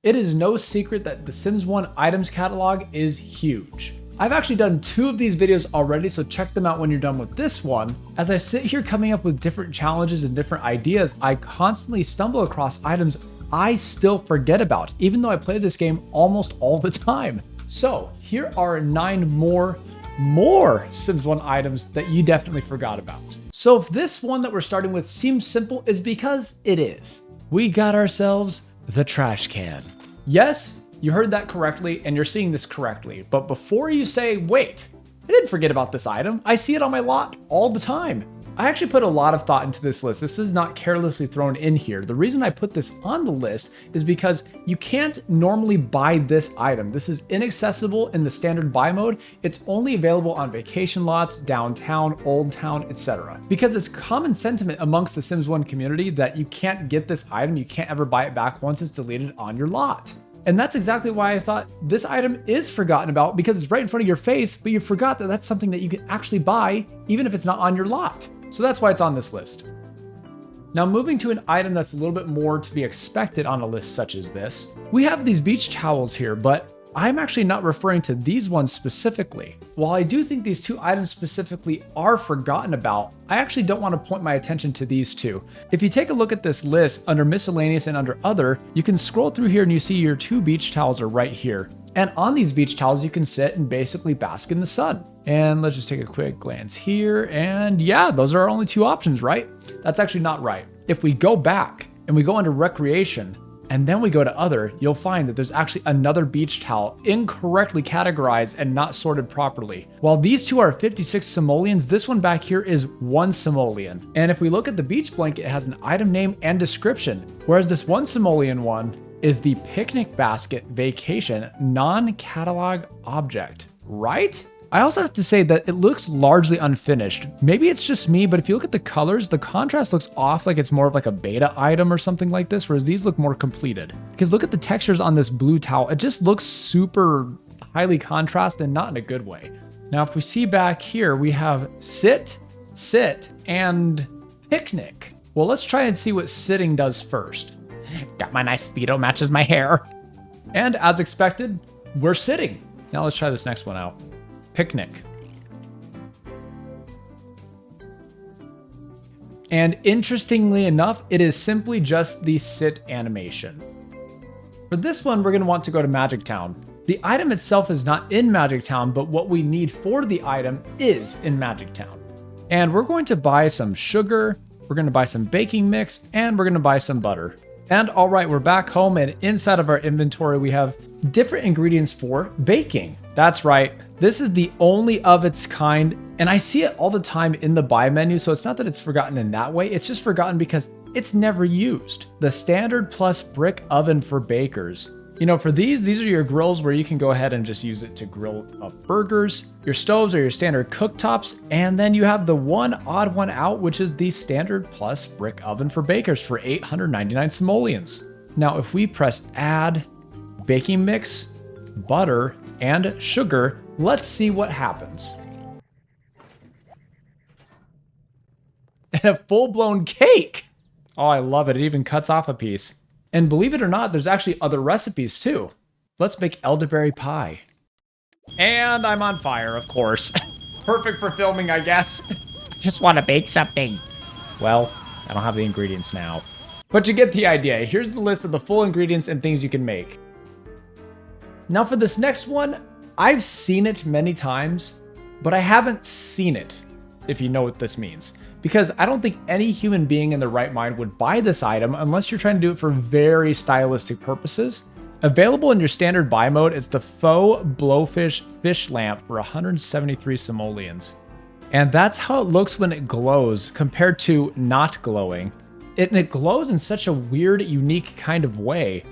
It is no secret that the Sims 1 items catalog is huge. I've actually done 2 of these videos already, so check them out when you're done with this one. As I sit here coming up with different challenges and different ideas, I constantly stumble across items I still forget about, even though I play this game almost all the time. So here are 9 more Sims 1 items that you definitely forgot about. So if this one that we're starting with seems simple, is because it is. We got ourselves the trash can. Yes, you heard that correctly, and you're seeing this correctly. But before you say, wait, I didn't forget about this item. I see it on my lot all the time. I actually put a lot of thought into this list. This is not carelessly thrown in here. The reason I put this on the list is because you can't normally buy this item. This is inaccessible in the standard buy mode. It's only available on vacation lots, downtown, old town, etc. Because it's common sentiment amongst the Sims 1 community that you can't get this item, you can't ever buy it back once it's deleted on your lot. And that's exactly why I thought this item is forgotten about, because it's right in front of your face, but you forgot that that's something that you can actually buy even if it's not on your lot. So that's why it's on this list. Now moving to an item that's a little bit more to be expected on a list such as this, we have these beach towels here, but I'm actually not referring to these ones specifically. While I do think these 2 items specifically are forgotten about, I actually don't want to point my attention to these 2. If you take a look at this list under miscellaneous and under other, you can scroll through here and you see your 2 beach towels are right here. And on these beach towels, you can sit and basically bask in the sun. And let's just take a quick glance here. And yeah, those are our only 2 options, right? That's actually not right. If we go back and we go under recreation, and then we go to other, you'll find that there's actually another beach towel incorrectly categorized and not sorted properly. While these 2 are 56 simoleons, this one back here is 1 simoleon. And if we look at the beach blanket, it has an item name and description, whereas this 1 simoleon one is the picnic basket vacation non-catalog object, right? I also have to say that it looks largely unfinished. Maybe it's just me, but if you look at the colors, the contrast looks off, like it's more of like a beta item or something like this, whereas these look more completed. Because look at the textures on this blue towel. It just looks super highly contrasted and not in a good way. Now, if we see back here, we have sit, and picnic. Well, let's try and see what sitting does first. Got my nice Speedo, matches my hair. And as expected, we're sitting. Now let's try this next one out. Picnic. And interestingly enough, it is simply just the sit animation. For this one, we're going to want to go to Magic Town. The item itself is not in Magic Town, but what we need for the item is in Magic Town. And we're going to buy some sugar, we're going to buy some baking mix, and we're going to buy some butter. And all right, we're back home, and inside of our inventory, we have different ingredients for baking. That's right, this is the only of its kind, and I see it all the time in the buy menu, so it's not that it's forgotten in that way, it's just forgotten because it's never used. The standard plus brick oven for bakers. You know, for these are your grills where you can go ahead and just use it to grill up burgers. Your stoves are your standard cooktops, and then you have the one odd one out, which is the standard plus brick oven for bakers for 899 simoleons. Now, if we press add baking mix, butter, and sugar, let's see what happens. And a full-blown cake! Oh, I love it. It even cuts off a piece. And believe it or not, there's actually other recipes too. Let's make elderberry pie. And I'm on fire, of course. Perfect for filming, I guess. I just want to bake something. Well, I don't have the ingredients now. But you get the idea. Here's the list of the full ingredients and things you can make. Now for this next one, I've seen it many times, but I haven't seen it, if you know what this means. Because I don't think any human being in their right mind would buy this item unless you're trying to do it for very stylistic purposes. Available in your standard buy mode, it's the faux blowfish fish lamp for 173 simoleons. And that's how it looks when it glows compared to not glowing. It glows in such a weird, unique kind of way.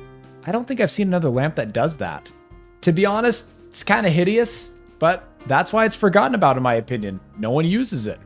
I don't think I've seen another lamp that does that. To be honest, it's kind of hideous, but that's why it's forgotten about in my opinion. No one uses it.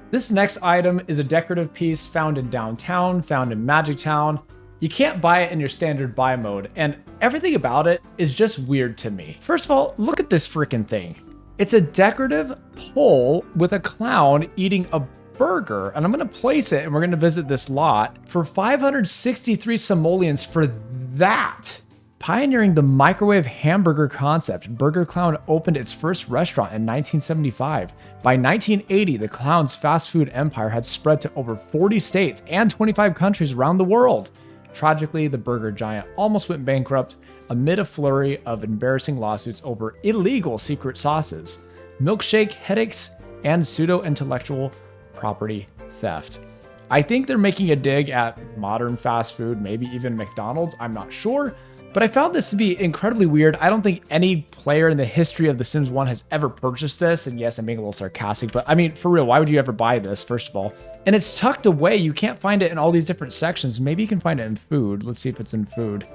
This next item is a decorative piece found in downtown, found in Magic Town. You can't buy it in your standard buy mode, and everything about it is just weird to me. First of all, look at this freaking thing. It's a decorative pole with a clown eating a burger, and I'm gonna place it and we're gonna visit this lot for 563 simoleons for that. Pioneering the microwave hamburger concept, Burger Clown opened its first restaurant in 1975. By 1980, the Clown's fast food empire had spread to over 40 states and 25 countries around the world. Tragically, the burger giant almost went bankrupt amid a flurry of embarrassing lawsuits over illegal secret sauces, milkshake headaches, and pseudo-intellectual property theft. I think they're making a dig at modern fast food, maybe even McDonald's, I'm not sure. But I found this to be incredibly weird. I don't think any player in the history of The Sims 1 has ever purchased this. And yes, I'm being a little sarcastic, but I mean, for real, why would you ever buy this, first of all? And it's tucked away. You can't find it in all these different sections. Maybe you can find it in food. Let's see if it's in food.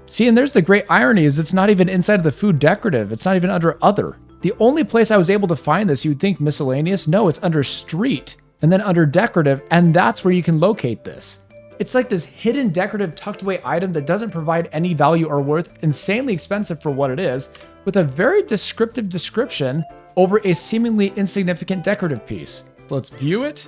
See, and there's the great irony is it's not even inside of the food decorative. It's not even under other. The only place I was able to find this, you'd think miscellaneous. No, it's under street and then under decorative. And that's where you can locate this. It's like this hidden decorative tucked away item that doesn't provide any value or worth, insanely expensive for what it is, with a very descriptive description over a seemingly insignificant decorative piece. Let's view it.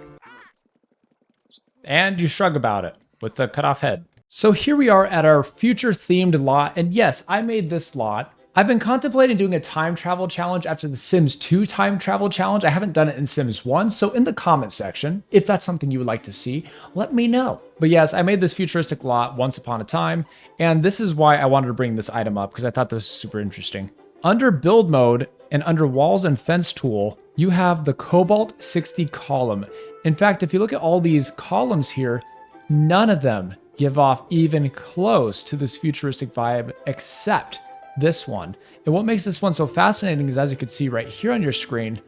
And you shrug about it with the cut off head. So here we are at our future themed lot. And yes, I made this lot. I've been contemplating doing a time travel challenge after the Sims 2 time travel challenge. I haven't done it in Sims 1, so in the comment section, if that's something you would like to see, let me know. But yes, I made this futuristic lot once upon a time, and this is why I wanted to bring this item up, because I thought this was super interesting. Under build mode and under walls and fence tool, you have the Cobalt 60 column. In fact, if you look at all these columns here, none of them give off even close to this futuristic vibe except this one. And what makes this one so fascinating is, as you can see right here on your screen,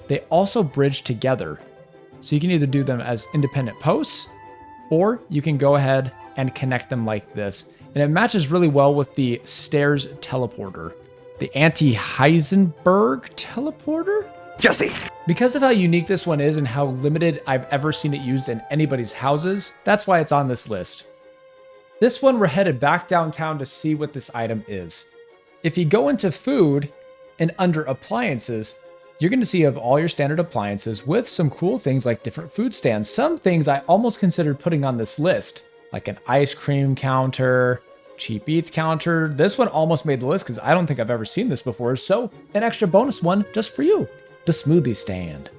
they also bridge together. So you can either do them as independent posts, or you can go ahead and connect them like this. And it matches really well with the stairs teleporter, the anti-Heisenberg teleporter? Jesse! Because of how unique this one is and how limited I've ever seen it used in anybody's houses, that's why it's on this list. This one, we're headed back downtown to see what this item is. If you go into food and under appliances, you're going to see you have all your standard appliances with some cool things like different food stands. Some things I almost considered putting on this list, like an ice cream counter, cheap eats counter. This one almost made the list because I don't think I've ever seen this before. So an extra bonus one just for you, the smoothie stand.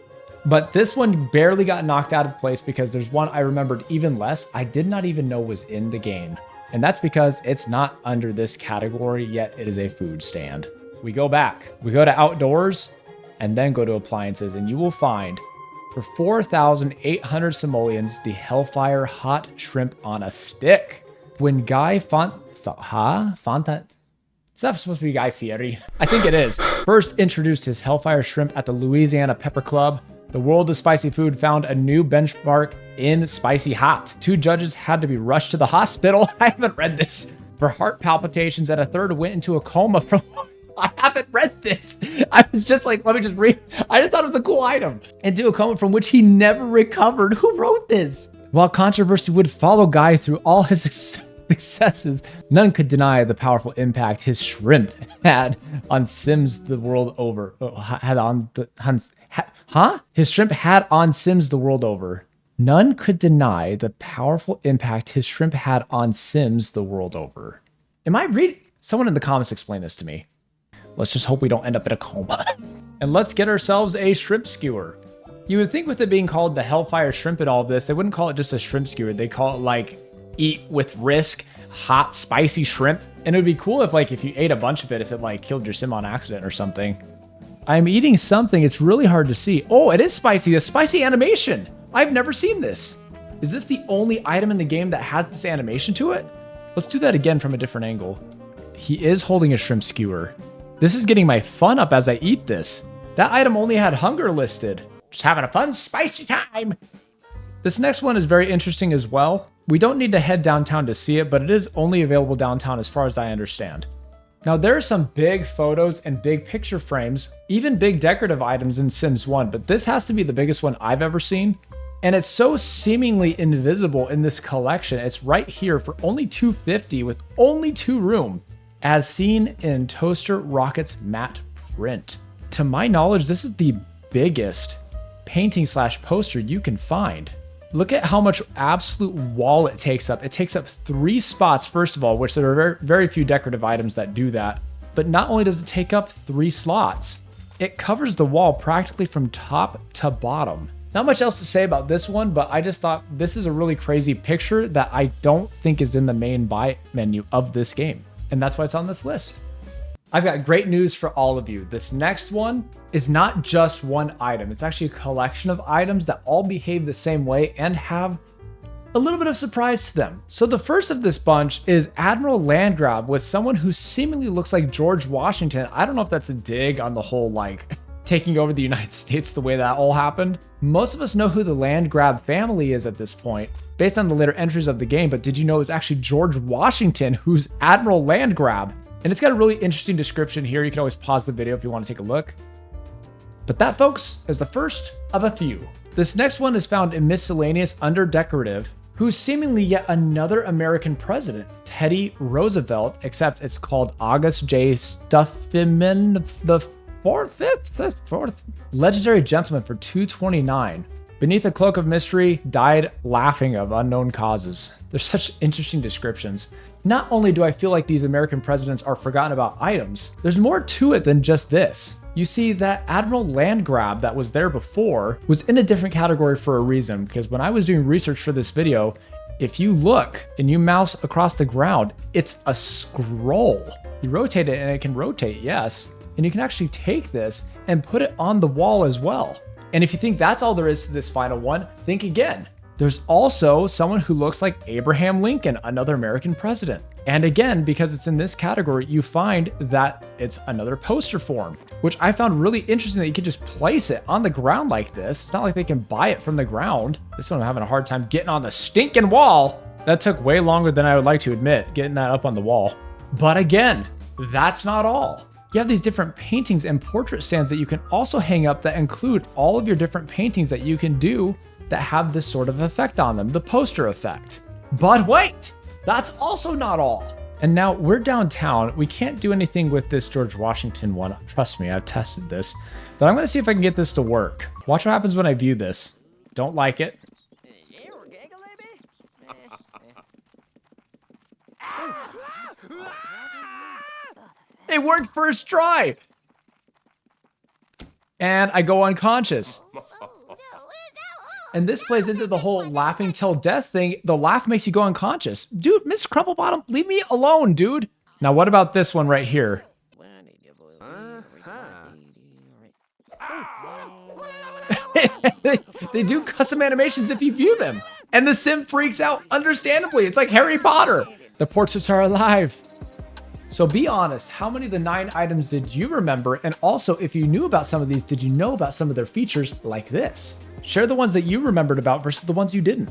But this one barely got knocked out of place because there's one I remembered even less. I did not even know was in the game. And that's because it's not under this category, yet it is a food stand. We go back, we go to outdoors, and then go to appliances, and you will find for 4,800 simoleons, the Hellfire Hot Shrimp on a Stick. When Guy Fonta, is that supposed to be Guy Fieri? I think it is. First introduced his Hellfire Shrimp at the Louisiana Pepper Club, the world of spicy food found a new benchmark in spicy hot. 2 judges had to be rushed to the hospital. I haven't read this. For heart palpitations, and a third went into a coma from... I haven't read this. I was just like, let me just read. I just thought it was a cool item. Into a coma from which he never recovered. Who wrote this? While controversy would follow Guy through all his successes, none could deny the powerful impact his shrimp had on Sims the world over. His shrimp had on Sims the world over. None could deny the powerful impact his shrimp had on Sims the world over. Am I reading? Someone in the comments explain this to me. Let's just hope we don't end up in a coma. And let's get ourselves a shrimp skewer. You would think with it being called the Hellfire Shrimp and all this, they wouldn't call it just a shrimp skewer. They call it like eat with risk, hot, spicy shrimp. And it would be cool if like if you ate a bunch of it, if it like killed your sim on accident or something. I'm eating something. It's really hard to see. Oh, it is spicy. A spicy animation. I've never seen this. Is this the only item in the game that has this animation to it? Let's do that again from a different angle. He is holding a shrimp skewer. This is getting my fun up as I eat this. That item only had hunger listed. Just having a fun, spicy time. This next one is very interesting as well. We don't need to head downtown to see it, but it is only available downtown as far as I understand. Now, there are some big photos and big picture frames, even big decorative items in Sims 1, but this has to be the biggest one I've ever seen. And it's so seemingly invisible in this collection. It's right here for only $250 with only 2 room, as seen in Toaster Rocket's matte print. To my knowledge, this is the biggest painting / poster you can find. Look at how much absolute wall it takes up. It takes up 3 spots, first of all, which there are very, very few decorative items that do that. But not only does it take up 3 slots, it covers the wall practically from top to bottom. Not much else to say about this one, but I just thought this is a really crazy picture that I don't think is in the main buy menu of this game. And that's why it's on this list. I've got great news for all of you. This next one is not just one item. It's actually a collection of items that all behave the same way and have a little bit of surprise to them. So the first of this bunch is Admiral Landgrab with someone who seemingly looks like George Washington. I don't know if that's a dig on the whole like taking over the United States the way that all happened. Most of us know who the Landgrab family is at this point based on the later entries of the game, but did you know it was actually George Washington who's Admiral Landgrab? And it's got a really interesting description here. You can always pause the video if you want to take a look. But that, folks, is the first of a few. This next one is found in Miscellaneous under Decorative, who's seemingly yet another American president, Teddy Roosevelt, except it's called August J. Stuffiman the fourth. Legendary gentleman for 229. Beneath a cloak of mystery, died laughing of unknown causes. There's such interesting descriptions. Not only do I feel like these American presidents are forgotten about items, there's more to it than just this. You see, that Admiral Landgrab that was there before was in a different category for a reason, because when I was doing research for this video, if you look and you mouse across the ground, it's a scroll. You rotate it and it can rotate, yes, and you can actually take this and put it on the wall as well. And if you think that's all there is to this final one, think again. There's also someone who looks like Abraham Lincoln, another American president. And again, because it's in this category, you find that it's another poster form, which I found really interesting that you could just place it on the ground like this. It's not like they can buy it from the ground. This one I'm having a hard time getting on the stinking wall. That took way longer than I would like to admit, getting that up on the wall. But again, that's not all. You have these different paintings and portrait stands that you can also hang up that include all of your different paintings that you can do that have this sort of effect on them, the poster effect. But wait, that's also not all. And now we're downtown. We can't do anything with this George Washington one. Trust me, I've tested this. But I'm gonna see if I can get this to work. Watch what happens when I view this. Don't like it. It worked first try. And I go unconscious. And this plays into the whole laughing till death thing. The laugh makes you go unconscious. Dude, Miss Crumplebottom, leave me alone, dude. Now, what about this one right here? They do custom animations if you view them. And the sim freaks out, understandably. It's like Harry Potter. The portraits are alive. So be honest, how many of the 9 items did you remember? And also, if you knew about some of these, did you know about some of their features like this? Share the ones that you remembered about versus the ones you didn't.